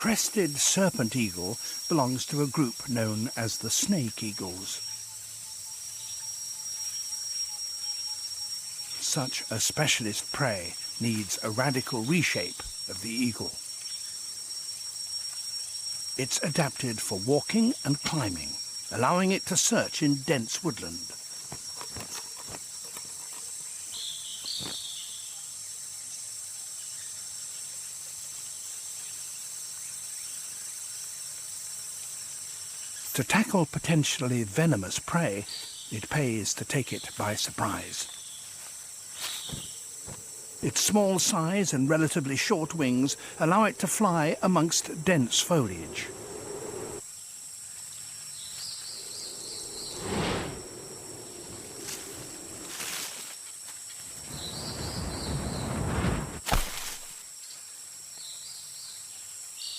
Crested serpent eagle belongs to a group known as the snake eagles. Such a specialist prey needs a radical reshape of the eagle. It's adapted for walking and climbing, allowing it to search in dense woodland. To tackle potentially venomous prey, it pays to take it by surprise. Its small size and relatively short wings allow it to fly amongst dense foliage.